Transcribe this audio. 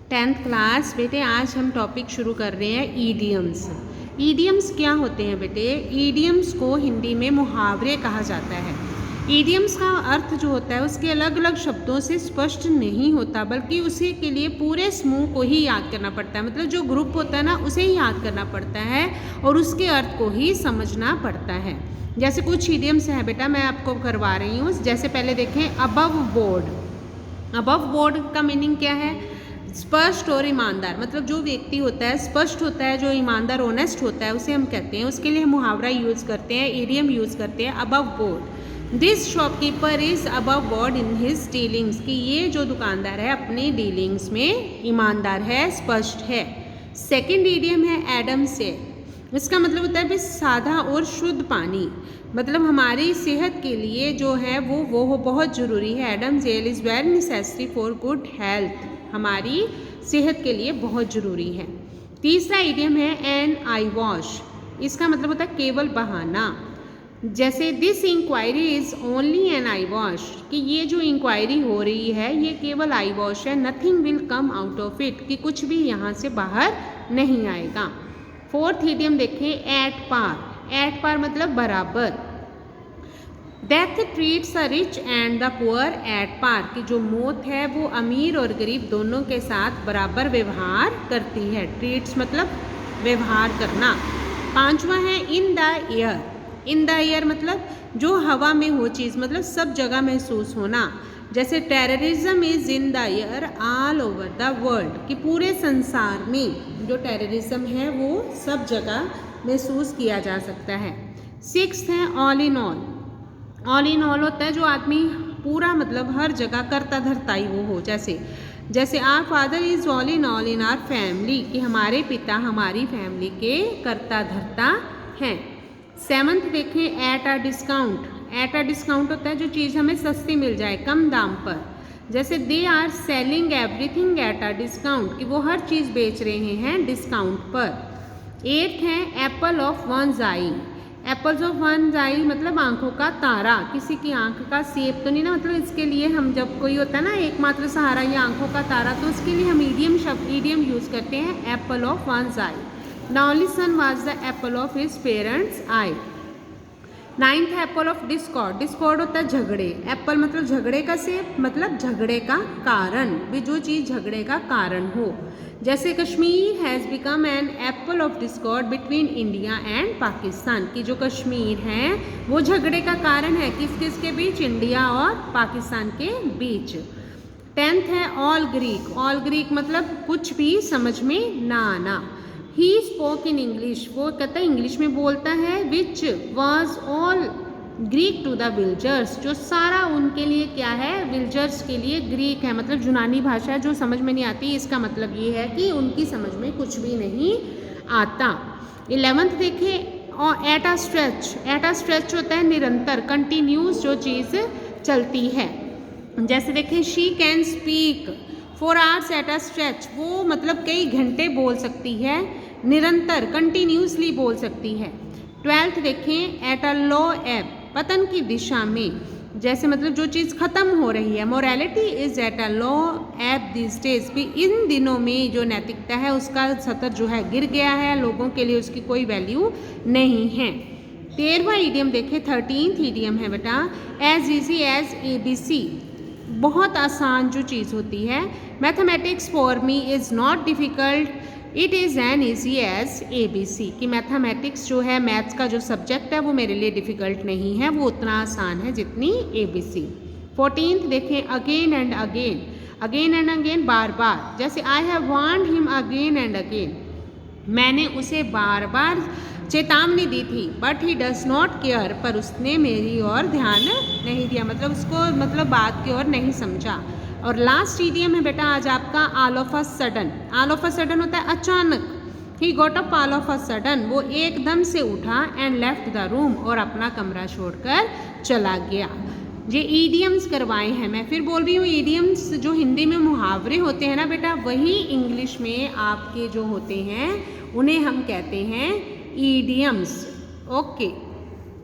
10th class बेटे, आज हम टॉपिक शुरू कर रहे हैं ईडियम्स। ईडियम्स क्या होते हैं बेटे? ईडियम्स को हिंदी में मुहावरे कहा जाता है। ईडियम्स का अर्थ जो होता है उसके अलग अलग शब्दों से स्पष्ट नहीं होता, बल्कि उसी के लिए पूरे समूह को ही याद करना पड़ता है। मतलब जो ग्रुप होता है ना, उसे ही याद करना पड़ता है और उसके अर्थ को ही समझना पड़ता है। जैसे कुछ ईडियम्स हैं बेटा, मैं आपको करवा रही हूँ। जैसे पहले देखें, अबव बोर्ड। अबव बोर्ड का मीनिंग क्या है? स्पष्ट और ईमानदार। मतलब जो व्यक्ति होता है स्पष्ट होता है, जो ईमानदार ऑनेस्ट होता है, उसे हम कहते हैं। उसके लिए हम मुहावरा यूज़ करते हैं, ईडियम यूज़ करते हैं, above board. This shopkeeper is above board in his dealings, कि ये जो दुकानदार है अपनी डीलिंग्स में ईमानदार है, स्पष्ट है। सेकेंड ईडियम है एडम से। इसका मतलब होता है बस सादा और शुद्ध पानी। मतलब हमारी सेहत के लिए जो है वो बहुत ज़रूरी है। Adam jail is very necessary for good health, हमारी सेहत के लिए बहुत ज़रूरी है। तीसरा इडियम है एन आई वॉश। इसका मतलब होता है केवल बहाना। जैसे this inquiry is only an eye wash, कि ये जो इंक्वायरी हो रही है ये केवल आई वॉश है, nothing will come out of it, कि कुछ भी यहाँ से बाहर नहीं आएगा। फोर्थ इडियम देखें, एट पार। एट पार मतलब बराबर। Death treats a rich and the poor at par, कि जो मौत है वो अमीर और गरीब दोनों के साथ बराबर व्यवहार करती है। ट्रीट्स मतलब व्यवहार करना। पांचवा है in the air. In the air मतलब जो हवा में हो चीज़, मतलब सब जगह महसूस होना। जैसे terrorism is in the air all over the world, कि पूरे संसार में जो टेररिज्म है वो सब जगह महसूस किया जा सकता है। सिक्स्थ है all in all. All in all होता है जो आदमी पूरा, मतलब हर जगह करता धरता ही वो हो। जैसे our father is all in our family, कि हमारे पिता हमारी फैमिली के करता धरता हैं। सेवंथ देखें, eight a discount. Eight a discount होता है जो चीज़ हमें सस्ती मिल जाए, कम दाम पर। जैसे they are selling everything at a discount, कि वो हर चीज़ बेच रहे हैं डिस्काउंट पर। एट्थ है apple of one's eye. Apples of one eye मतलब आंखों का तारा। किसी की आंख का सेब तो नहीं ना, मतलब इसके लिए हम, जब कोई होता है ना एकमात्र सहारा या आंखों का तारा, तो उसके लिए हम ईडियम यूज़ करते हैं, Apple of one's I. The only son was the Apple of his parents I. Ninth Apple of Discord. Discord होता है झगड़े। एप्पल मतलब झगड़े का सेब, मतलब झगड़े का कारण, भी जो चीज़ झगड़े का कारण हो। जैसे Kashmir has become an apple of Discord between India and Pakistan, की जो कश्मीर है वो झगड़े का कारण है, किस किस के बीच? इंडिया और पाकिस्तान के बीच। टेंथ है ऑल ग्रीक। ऑल ग्रीक मतलब कुछ भी समझ में ना आना। ही स्पोक इन इंग्लिश, वो कहता है इंग्लिश में बोलता है, which was all Greek to the villagers, जो सारा उनके लिए क्या है? विल्जर्स के लिए ग्रीक है, मतलब यूनानी भाषा जो समझ में नहीं आती। इसका मतलब ये है कि उनकी समझ में कुछ भी नहीं आता। 11th देखें, और at a stretch. At a stretch होता है निरंतर, कंटिन्यूस जो चीज़ चलती है। जैसे देखें, she can speak for hours at a stretch, वो मतलब कई घंटे बोल सकती है, निरंतर कंटिन्यूसली बोल सकती है। 12th देखें, एट अ लो एब, पतन की दिशा में। जैसे मतलब जो चीज़ ख़त्म हो रही है, मोरालिटी इज़ एट अ लो एब दिस डेज, भी इन दिनों में जो नैतिकता है उसका स्तर जो है गिर गया है, लोगों के लिए उसकी कोई वैल्यू नहीं है। 13वां ईडियम देखें, 13th ईडियम है बेटा, एज ईजी एज ABC, बहुत आसान जो चीज़ होती है। Mathematics for me is not difficult, it is an easy as ABC, कि मैथमेटिक्स जो है, मैथ्स का जो सब्जेक्ट है वो मेरे लिए डिफ़िकल्ट नहीं है, वो उतना आसान है जितनी ABC। 14th देखें, again and again. Again and again बार बार। जैसे I have warned him again and again, मैंने उसे बार बार चेतावनी दी थी, but he does not care, पर उसने मेरी ओर ध्यान नहीं दिया, मतलब उसको मतलब बात की ओर नहीं समझा। और लास्ट ईडियम है बेटा आज आपका, all of a sudden. All of a sudden होता है अचानक। He got up all of a sudden, वो एकदम से उठा, एंड लेफ्ट द रूम, और अपना कमरा छोड़कर चला गया। ये ईडियम्स करवाए हैं। मैं फिर बोल रही हूँ, ईडियम्स जो हिंदी में मुहावरे होते हैं ना बेटा, वही इंग्लिश में आपके जो होते हैं उन्हें हम कहते हैं ईडियम्स। ओके।